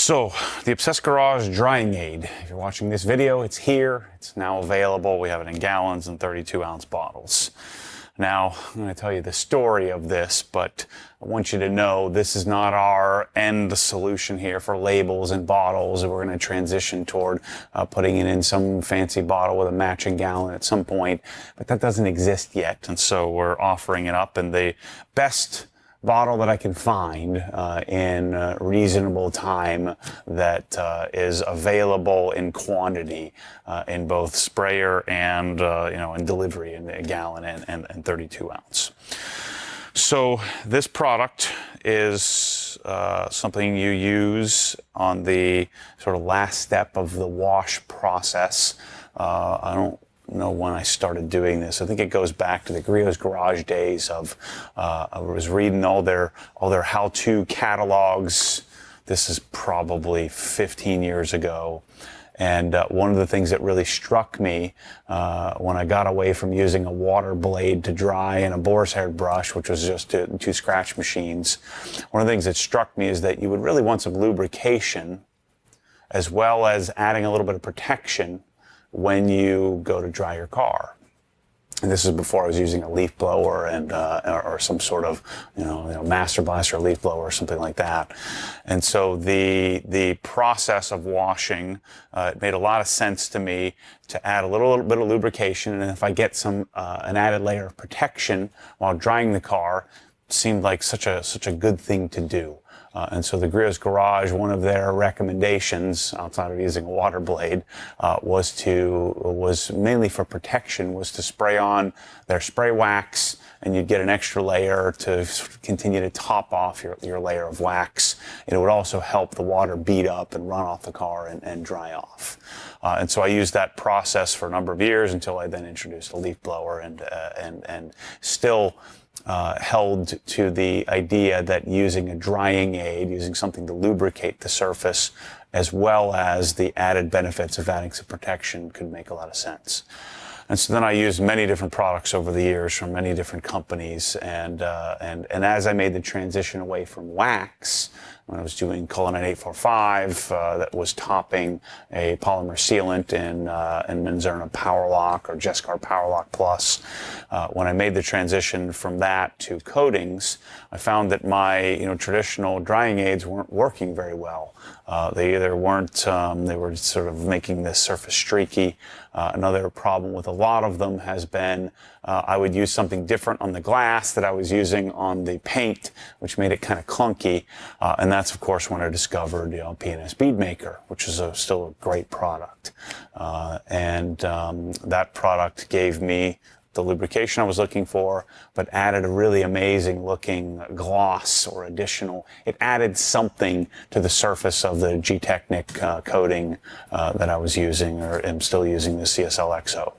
So, the Obsessed Garage drying aid. If you're watching this video, it's here. It's now available. We have it in gallons and 32-ounce bottles. Now, I'm going to tell you the story of this, but I want you to know this is not our end solution here for labels and bottles. We're going to transition toward putting it in some fancy bottle with a matching gallon at some point, but that doesn't exist yet. And so we're offering it up in the best bottle that I can find in reasonable time that is available in quantity in both sprayer and in delivery in a gallon and 32 ounce. So this product is something you use on the sort of last step of the wash process. I don't know when I started doing this. I think it goes back to the Griot's Garage days of I was reading all their how-to catalogs. This is probably 15 years ago. And one of the things that really struck me when I got away from using a water blade to dry and a boar's hair brush, which was just two scratch machines, one of the things that struck me is that you would really want some lubrication as well as adding a little bit of protection when you go to dry your car. And this is before I was using a leaf blower and or some sort of Master Blaster leaf blower or something like that. And so the process of washing it made a lot of sense to me to add a little bit of lubrication, and if I get some an added layer of protection while drying the car, it seemed like such a good thing to do. And so the Griot's Garage, one of their recommendations outside of using a water blade, was mainly for protection, was to spray on their spray wax, and you'd get an extra layer to continue to top off your layer of wax. And it would also help the water bead up and run off the car and dry off. And so I used that process for a number of years until I then introduced a leaf blower and still held to the idea that using a drying aid, using something to lubricate the surface, as well as the added benefits of adding some protection, could make a lot of sense. And so then I used many different products over the years from many different companies, and as I made the transition away from wax, when I was doing Culinite 845, that was topping a polymer sealant in Manzurna PowerLock or Jescar PowerLock Plus. When I made the transition from that to coatings, I found that my traditional drying aids weren't working very well. They either weren't, they were sort of making the surface streaky. Another problem with a lot of them has been I would use something different on the glass that I was using on the paint, which made it kind of clunky. And that's, of course, when I discovered P&S Beadmaker, which is still a great product. That product gave me the lubrication I was looking for, but added a really amazing looking gloss or additional. It added something to the surface of the G-Technic coating that I was using, or am still using, the CSL XO.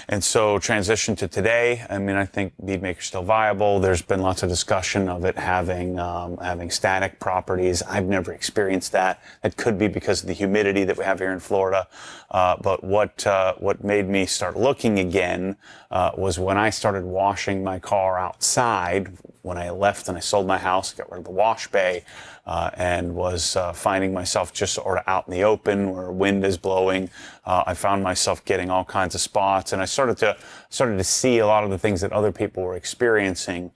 And so transition to today, I think Beadmaker's still viable. There's been lots of discussion of it having static properties. I've never experienced that. It could be because of the humidity that we have here in Florida. But what made me start looking again was when I started washing my car outside. When I left and I sold my house, got rid of the wash bay, and was finding myself just sort of out in the open where wind is blowing. I found myself getting all kinds of spots, and I started to see a lot of the things that other people were experiencing,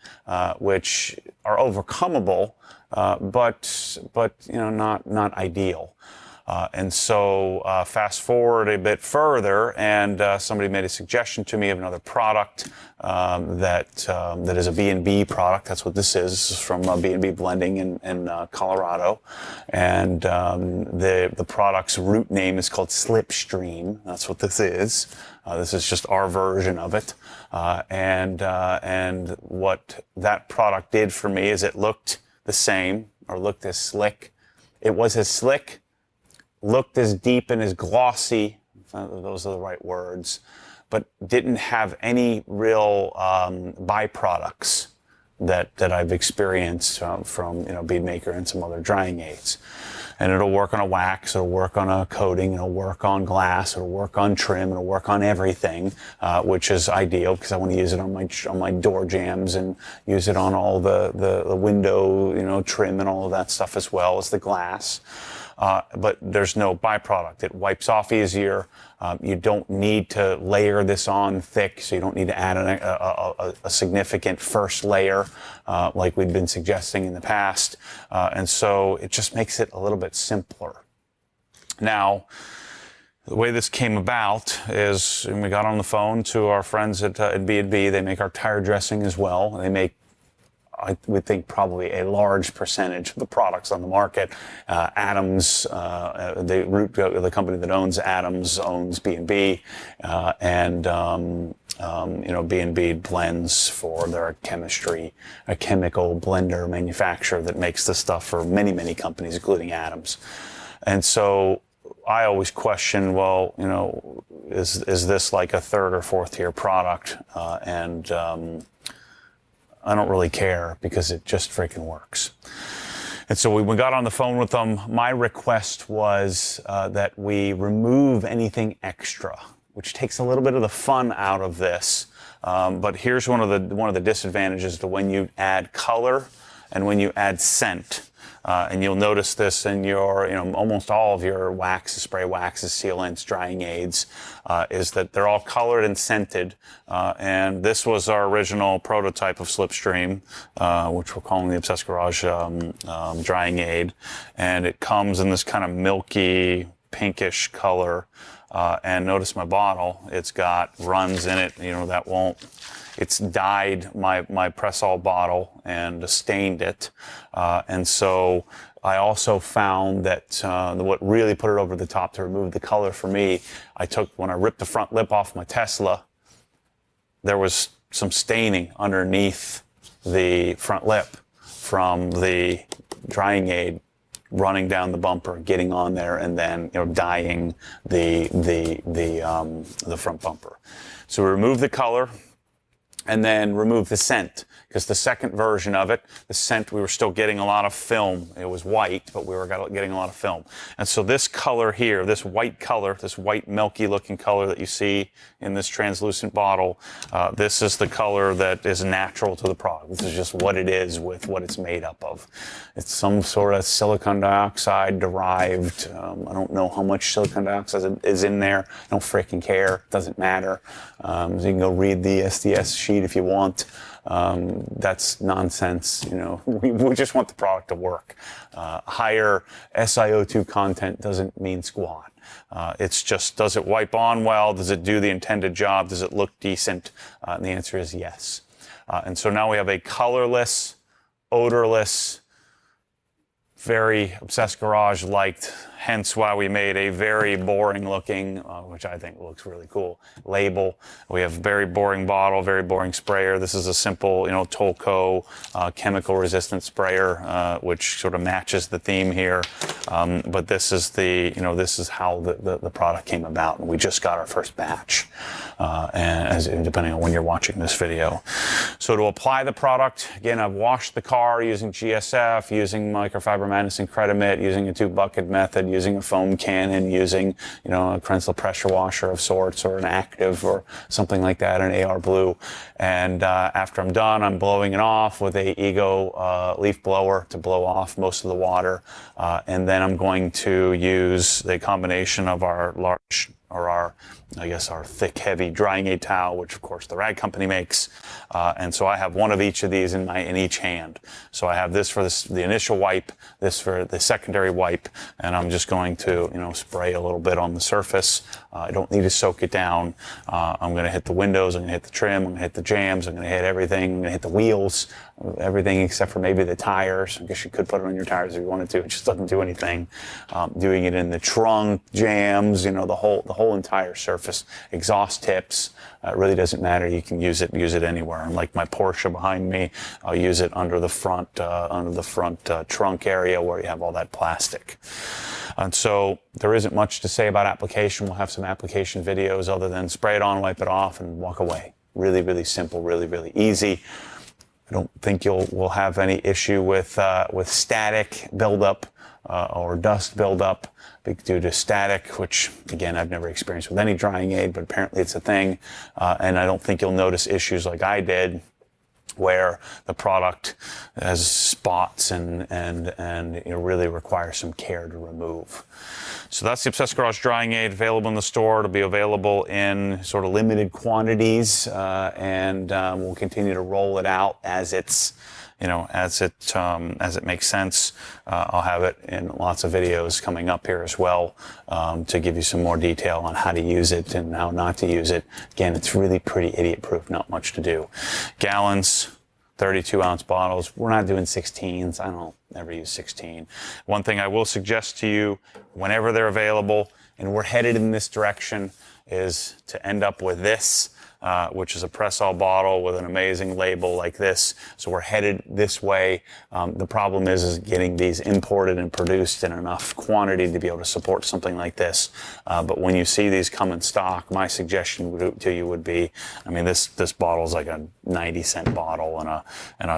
which are overcomable, but not ideal. And so fast forward a bit further, and somebody made a suggestion to me of another product that is a B&B product. That's what this is. This is from B&B Blending in Colorado. And the product's root name is called Slipstream. That's what this is. This is just our version of it. And what that product did for me is it looked the same, or looked as slick. It was as slick, looked as deep and as glossy, those are the right words, but didn't have any real byproducts that I've experienced from Beadmaker and some other drying aids. And it'll work on a wax, it'll work on a coating, it'll work on glass, it'll work on trim, it'll work on everything, which is ideal because I want to use it on my door jambs and use it on all the window, trim and all of that stuff as well as the glass. But there's no byproduct. It wipes off easier. You don't need to layer this on thick, so you don't need to add a significant first layer like we've been suggesting in the past. And so it just makes it a little bit simpler. Now, the way this came about is we got on the phone to our friends at B&B. They make our tire dressing as well. They make, I would think, probably a large percentage of the products on the market. Adams, the company that owns Adams owns B&B, and B&B blends for their a chemical blender manufacturer that makes the stuff for many, many companies, including Adams. And so I always question, well, is this like a third or fourth tier product? I don't really care because it just freaking works. And so we got on the phone with them. My request was that we remove anything extra, which takes a little bit of the fun out of this. But here's one of the disadvantages to when you add color and when you add scent. And you'll notice this in your, almost all of your waxes, spray waxes, sealants, drying aids, is that they're all colored and scented. And this was our original prototype of Slipstream, which we're calling the Obsessed Garage drying aid. And it comes in this kind of milky, pinkish color. And notice my bottle, it's got runs in it, it's dyed my Press-All bottle and stained it. And so I also found that what really put it over the top to remove the color for me, when I ripped the front lip off my Tesla, there was some staining underneath the front lip from the drying aid running down the bumper, getting on there, and then dyeing the front bumper. So we removed the color and then remove the scent, because the second version of it, the scent, we were still getting a lot of film. It was white, but we were getting a lot of film. And so this color here, this white color, this white milky looking color that you see in this translucent bottle, this is the color that is natural to the product. This is just what it is with what it's made up of. It's some sort of silicon dioxide derived. I don't know how much silicon dioxide is in there. I don't freaking care. It doesn't matter. So you can go read the SDS sheet if you want. That's nonsense. We just want the product to work. Higher SiO2 content doesn't mean squat. It's just, does it wipe on well? Does it do the intended job? Does it look decent? And the answer is yes. And so now we have a colorless, odorless, very Obsessed Garage liked, hence why we made a very boring looking, which I think looks really cool, label. We have very boring bottle, very boring sprayer. This is a simple, Tolco chemical resistant sprayer, which sort of matches the theme here. But this is this is how the product came about, and we just got our first batch, and depending on when you're watching this video. So to apply the product, again, I've washed the car using GSF, using microfiber madness and Credamit, using a 2-bucket method, using a foam cannon, using a Krensel pressure washer of sorts, or an active or something like that, an AR blue. And after I'm done, I'm blowing it off with a Ego leaf blower to blow off most of the water, and then I'm going to use the combination of our large, or our thick, heavy drying aid towel, which of course the Rag Company makes. And so I have one of each of these in each hand. So I have this for the initial wipe, this for the secondary wipe, and I'm just going to, spray a little bit on the surface. I don't need to soak it down. I'm going to hit the windows, I'm going to hit the trim, I'm going to hit the jams, I'm going to hit everything, I'm going to hit the wheels, everything except for maybe the tires. I guess you could put it on your tires if you wanted to. It just doesn't do anything. Doing it in the trunk, jams, the whole entire surface, exhaust tips. It really doesn't matter. You can use it anywhere. And like my Porsche behind me, I'll use it under the front trunk area where you have all that plastic. And so there isn't much to say about application. We'll have some application videos other than spray it on, wipe it off, and walk away. Really, really simple, really, really easy. I don't think we'll have any issue with static buildup or dust buildup due to static, which again I've never experienced with any drying aid, but apparently it's a thing. And I don't think you'll notice issues like I did, where the product has spots and really requires some care to remove. So that's the Obsessed Garage Drying Aid, available in the store. It'll be available in sort of limited quantities, and we'll continue to roll it out as it's, as it makes sense. I'll have it in lots of videos coming up here as well, to give you some more detail on how to use it and how not to use it. Again, it's really pretty idiot-proof, not much to do. Gallons, 32-ounce bottles. We're not doing 16s. I don't ever use 16. One thing I will suggest to you, whenever they're available, and we're headed in this direction, is to end up with this, which is a press-all bottle with an amazing label like this. So we're headed this way. The problem is getting these imported and produced in enough quantity to be able to support something like this. But when you see these come in stock, my suggestion to you would be, this bottle is like a 90-cent bottle and a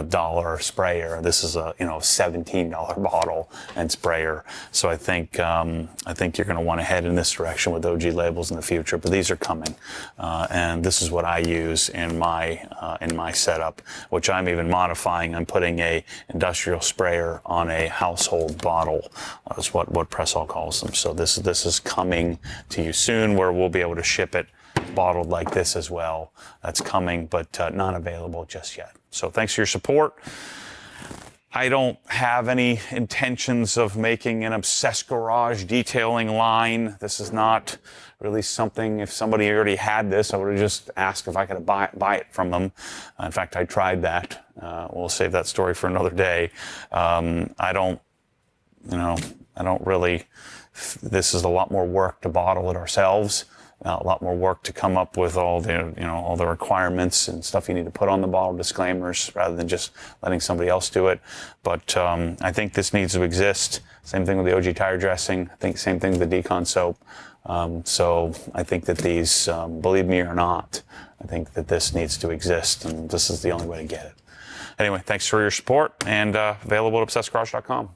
$1 sprayer. This is a $17 bottle and sprayer. So I think you're going to want to head in this direction with OG labels in the future. But these are coming, and this is what I use in my setup, which I'm even modifying. I'm putting a industrial sprayer on a household bottle. That's what Press-All calls them. So this is coming to you soon, where we'll be able to ship it bottled like this as well. That's coming, but not available just yet. So thanks for your support. I don't have any intentions of making an Obsessed Garage detailing line. This is not really something, if somebody already had this, I would have just asked if I could buy it from them. In fact, I tried that. We'll save that story for another day. I don't really, this is a lot more work to bottle it ourselves. A lot more work to come up with all the requirements and stuff you need to put on the bottle, disclaimers, rather than just letting somebody else do it. But I think this needs to exist. Same thing with the OG tire dressing. I think same thing with the Decon soap. So I think that these, believe me or not, I think that this needs to exist, and this is the only way to get it. Anyway, thanks for your support, and available at obsessedgarage.com.